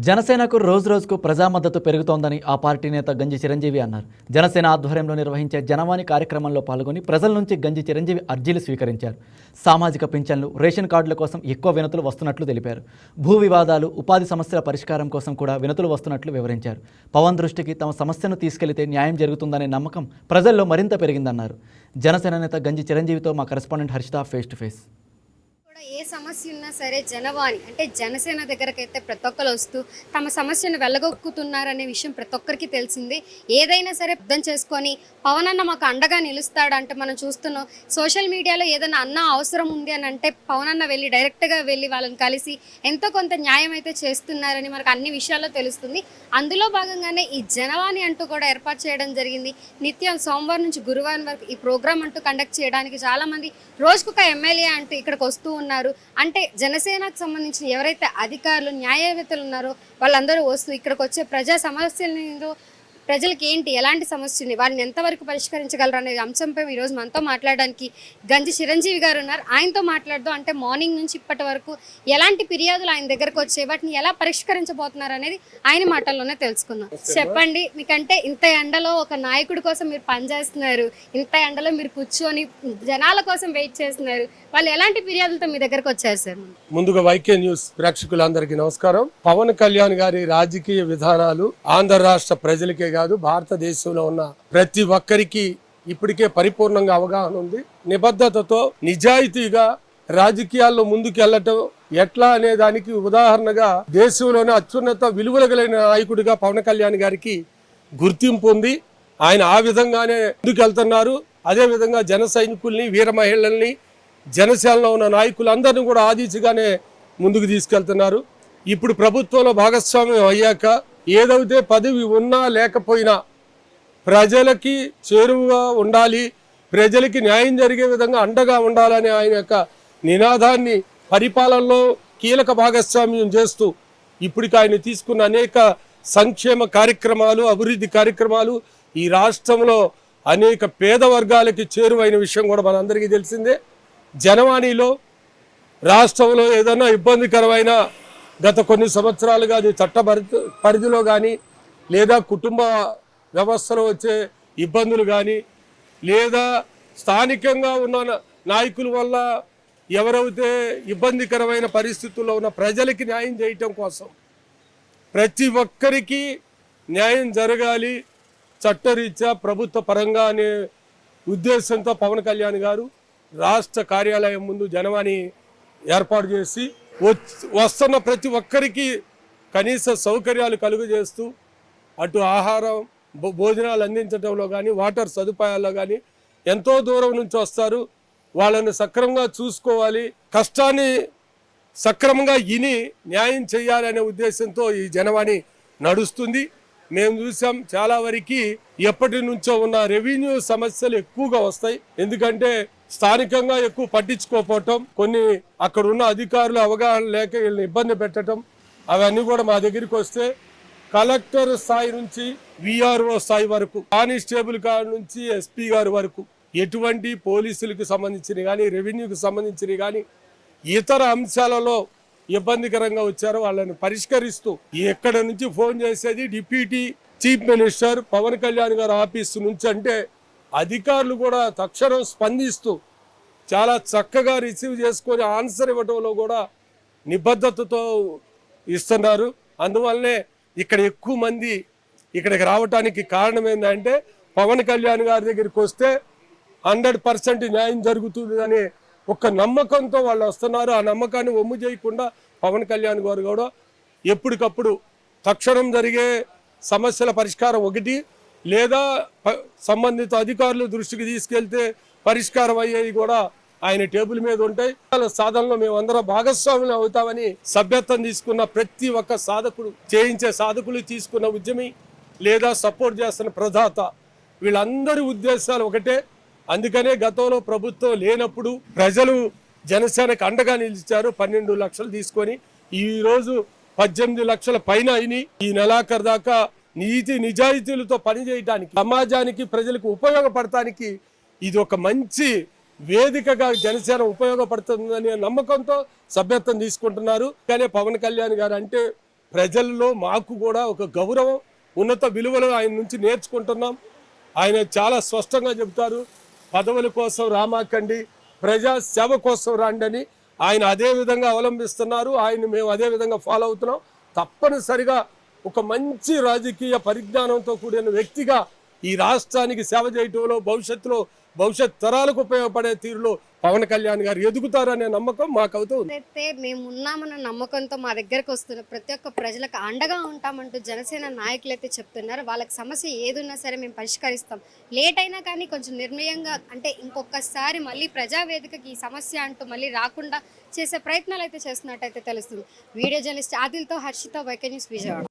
జనసేనకు రోజురోజుకు ప్రజా మద్దతు పెరుగుతోందని ఆ పార్టీ నేత గంజి చిరంజీవి అన్నారు. జనసేన ఆధ్వర్యంలో నిర్వహించే జనవాణి కార్యక్రమంలో పాల్గొని ప్రజల నుంచి గంజి చిరంజీవి అర్జీలు స్వీకరించారు. సామాజిక పింఛన్లు, రేషన్ కార్డుల కోసం ఎక్కువ వినతులు వస్తున్నట్లు తెలిపారు. భూ వివాదాలు, ఉపాధి సమస్యల పరిష్కారం కోసం కూడా వినతులు వస్తున్నట్లు వివరించారు. పవన్ దృష్టికి తమ సమస్యను తీసుకెళ్లితే న్యాయం జరుగుతుందనే నమ్మకం ప్రజల్లో మరింత పెరిగిందన్నారు. జనసేన నేత గంజి చిరంజీవితో మా correspondent Harshita face to face. ఏ సమస్య ఉన్నా సరే జనవాణి అంటే జనసేన దగ్గరకైతే ప్రతి ఒక్కరు వస్తూ తమ సమస్యను వెళ్ళగొక్కుతున్నారనే విషయం ప్రతి ఒక్కరికి తెలిసింది. ఏదైనా సరే అర్థం చేసుకొని పవన్ అన్న మాకు అండగా నిలుస్తాడంటే మనం చూస్తున్నాం. సోషల్ మీడియాలో ఏదైనా అన్న అవసరం ఉంది అని అంటే పవన్ అన్న వెళ్ళి డైరెక్ట్గా వెళ్ళి వాళ్ళని కలిసి ఎంతో కొంత న్యాయం అయితే చేస్తున్నారని మనకు అన్ని విషయాల్లో తెలుస్తుంది. అందులో భాగంగానే ఈ జనవాణి అంటూ కూడా ఏర్పాటు చేయడం జరిగింది. నిత్యం సోమవారం నుంచి గురువారం వరకు ఈ ప్రోగ్రామ్ అంటూ కండక్ట్ చేయడానికి చాలామంది రోజుకొక ఎమ్మెల్యే అంటూ ఇక్కడికి వస్తూ ఉన్నారు. అంటే జనసేనకు సంబంధించిన ఎవరైతే అధికారులు, న్యాయవేత్తలు ఉన్నారో వాళ్ళందరూ వస్తూ ఇక్కడికి వచ్చే ప్రజా సమస్యలు, ప్రజలకు ఏంటి, ఎలాంటి సమస్య ఉంది, వారిని ఎంతవరకు పరిష్కరించగలరు అనే అంశంపై ఈరోజు మనతో మాట్లాడడానికి గంజి చిరంజీవి గారు ఉన్నారు. ఆయనతో మాట్లాడదాం. అంటే మార్నింగ్ నుంచి ఇప్పటి వరకు ఎలాంటి ఫిర్యాదులు ఆయన దగ్గరకు వచ్చాయి, వాటిని ఎలా పరిష్కరించబోతున్నారు అనేది ఆయన మాటల్లోనే తెలుసుకుందాం. చెప్పండి, మీకంటే ఇంత ఎండలో ఒక నాయకుడి కోసం మీరు పనిచేస్తున్నారు, ఇంత ఎండలో మీరు కూర్చొని జనాల కోసం వెయిట్ చేస్తున్నారు, వాళ్ళు ఎలాంటి ఫిర్యాదులతో మీ దగ్గరకు వచ్చారు సార్? ముందుగా వైకే న్యూస్ ప్రేక్షకులందరికీ నమస్కారం. పవన్ కళ్యాణ్ గారి రాజకీయ విధానాలు ఆంధ్ర రాష్ట్ర ప్రజలకే కాదు, భారతదేశంలో ఉన్న ప్రతి ఒక్కరికి ఇప్పటికే పరిపూర్ణంగా అవగాహన ఉంది. నిబద్ధతతో నిజాయితీగా రాజకీయాల్లో ముందుకు వెళ్ళటం ఎట్లా అనే దానికి ఉదాహరణగా దేశంలోనే అత్యున్నత విలువలు కలిగిన నాయకుడిగా పవన్ కళ్యాణ్ గారికి గుర్తింపు ఉంది. ఆయన ఆ విధంగానే ముందుకు వెళ్తున్నారు. అదే విధంగా జన సైనికుల్ని, వీర మహిళల్ని, జనసేనలో ఉన్న నాయకులందరినీ కూడా ఆ దిశగానే ముందుకు తీసుకెళ్తున్నారు. ఇప్పుడు ప్రభుత్వంలో భాగస్వామ్యం అయ్యాక ఏదైతే పదవి ఉన్నా లేకపోయినా ప్రజలకి చేరువగా ఉండాలి, ప్రజలకి న్యాయం జరిగే విధంగా అండగా ఉండాలనే ఆయన యొక్క నినాదాన్ని పరిపాలనలో కీలక భాగస్వామ్యం చేస్తూ ఇప్పటికి ఆయన తీసుకున్న అనేక సంక్షేమ కార్యక్రమాలు, అభివృద్ధి కార్యక్రమాలు ఈ రాష్ట్రంలో అనేక పేద వర్గాలకి చేరువైన విషయం కూడా మనందరికీ తెలిసిందే. జనవాణిలో రాష్ట్రంలో ఏదైనా ఇబ్బందికరమైన గత కొన్ని సంవత్సరాలుగా అది చట్ట పరిధిలో కానీ, లేదా కుటుంబ వ్యవస్థలో వచ్చే ఇబ్బందులు కానీ, లేదా స్థానికంగా ఉన్న నాయకుల వల్ల ఎవరైతే ఇబ్బందికరమైన పరిస్థితుల్లో ఉన్న ప్రజలకి న్యాయం చేయటం కోసం ప్రతి ఒక్కరికి న్యాయం జరగాలి చట్టరీత్యా ప్రభుత్వ పరంగా అనే ఉద్దేశంతో పవన్ కళ్యాణ్ గారు రాష్ట్ర కార్యాలయం ముందు జనవాణి ఏర్పాటు చేసి వస్తున్న ప్రతి ఒక్కరికి కనీస సౌకర్యాలు కలుగజేస్తూ అటు ఆహారం, భోజనాలు అందించడంలో కానీ, వాటర్ సదుపాయాల్లో కానీ ఎంతో దూరం నుంచి వస్తారు. వాళ్ళని సక్రమంగా చూసుకోవాలి, కష్టాన్ని సక్రమంగా ఇని న్యాయం చేయాలనే ఉద్దేశంతో ఈ జనవాణి నడుస్తుంది. మేము చూసాం చాలా వరకు ఎప్పటి నుంచో ఉన్న రెవెన్యూ సమస్యలు ఎక్కువగా వస్తాయి. ఎందుకంటే స్థానికంగా ఎక్కువ పట్టించుకోకపోవటం, కొన్ని అక్కడ ఉన్న అధికారులు అవగాహన లేక వీళ్ళని ఇబ్బంది పెట్టడం, అవన్నీ కూడా మా దగ్గరికి వస్తే కలెక్టర్ స్థాయి నుంచి విఆర్ఓ స్థాయి వరకు, కానిస్టేబుల్ కాడి నుంచి ఎస్పీ గారి వరకు ఎటువంటి పోలీసులకు సంబంధించినవి కానీ, రెవెన్యూకి సంబంధించినవి కానీ ఇతర అంశాలలో ఇబ్బందికరంగా వచ్చారో వాళ్ళని పరిష్కరిస్తూ ఎక్కడ నుంచి ఫోన్ చేసేది deputy chief minister Pawan Kalyan గారి ఆఫీసు నుంచి. అంటే అధికారులు కూడా తక్షణం స్పందిస్తూ చాలా చక్కగా రిసీవ్ చేసుకొని ఆన్సర్ ఇవ్వడంలో కూడా నిబద్ధతతో ఇస్తున్నారు. అందువల్లనే ఇక్కడ ఎక్కువ మంది ఇక్కడికి రావడానికి కారణం ఏంటంటే పవన్ కళ్యాణ్ గారి దగ్గరికి వస్తే 100% న్యాయం జరుగుతుంది అనే ఒక నమ్మకంతో వాళ్ళు వస్తున్నారు. ఆ నమ్మకాన్ని ఒమ్ము చేయకుండా పవన్ కళ్యాణ్ గారు కూడా ఎప్పటికప్పుడు తక్షణం జరిగే సమస్యల పరిష్కారం ఒకటి, లేదా సంబంధిత అధికారుల దృష్టికి తీసుకెళ్తే పరిష్కారం అయ్యేవి కూడా ఆయన టేబుల్ మీద ఉంటాయి. సాధనలో మేమందరం భాగస్వాములు అవుతామని సభ్యత్వం తీసుకున్న ప్రతి ఒక్క సాధకుడు, చేయించే సాధకులు, తీసుకున్న ఉద్యమి లేదా సపోర్ట్ చేస్తున్న ప్రదాత, వీళ్ళందరి ఉద్దేశాలు ఒకటే. అందుకనే గతంలో ప్రభుత్వం లేనప్పుడు ప్రజలు జనసేనకు అండగా నిలిచారు. 12 లక్షలు తీసుకొని ఈరోజు 18 లక్షల పైన అయినాయి. ఈ నెలాఖరు దాకా నీతి నిజాయితీలతో పనిచేయడానికి, సమాజానికి, ప్రజలకు ఉపయోగపడటానికి ఇది ఒక మంచి వేదికగా జనసేన ఉపయోగపడుతుందనే నమ్మకంతో సభ్యత్వం తీసుకుంటున్నారు. కానీ పవన్ కళ్యాణ్ గారు అంటే ప్రజల్లో మాకు కూడా ఒక గౌరవం, ఉన్నత విలువలు ఆయన నుంచి నేర్చుకుంటున్నాం. ఆయన చాలా స్పష్టంగా చెబుతారు, పదవుల కోసం రామాకండి, ప్రజా సేవ కోసం రండి అని. ఆయన అదే విధంగా అవలంబిస్తున్నారు. ఆయన మేము అదే విధంగా ఫాలో అవుతున్నాం. తప్పనిసరిగా ఒక మంచి రాజకీయ పరిజ్ఞానంతో కూడిన వ్యక్తిగా ఈ రాష్ట్రానికి సేవ చేయటంలో భవిష్యత్ తరాలకు ఉపయోగపడే తీరులో పవన్ కళ్యాణ్ గారు ఎదుగుతారనే నమ్మకం మాకు అవుతుంది. అయితే మేము ఉన్నామన్న నమ్మకంతో మా దగ్గరకు వస్తున్న ప్రతి ఒక్క ప్రజలకు అండగా ఉంటామంటూ జనసేన నాయకులు అయితే చెప్తున్నారు. వాళ్ళకి సమస్య ఏదున్నా సరే మేము పరిష్కరిస్తాం, లేట్ అయినా కానీ కొంచెం నిర్ణయంగా, అంటే ఇంకొకసారి మళ్ళీ ప్రజావేదికకి ఈ సమస్య అంటూ మళ్ళీ రాకుండా చేసే ప్రయత్నాలు అయితే చేస్తున్నట్టయితే తెలుస్తుంది. వీడియో జర్నలిస్ట్ ఆదిల్తో హర్షిత, వైకే న్యూస్, విజయవాడ.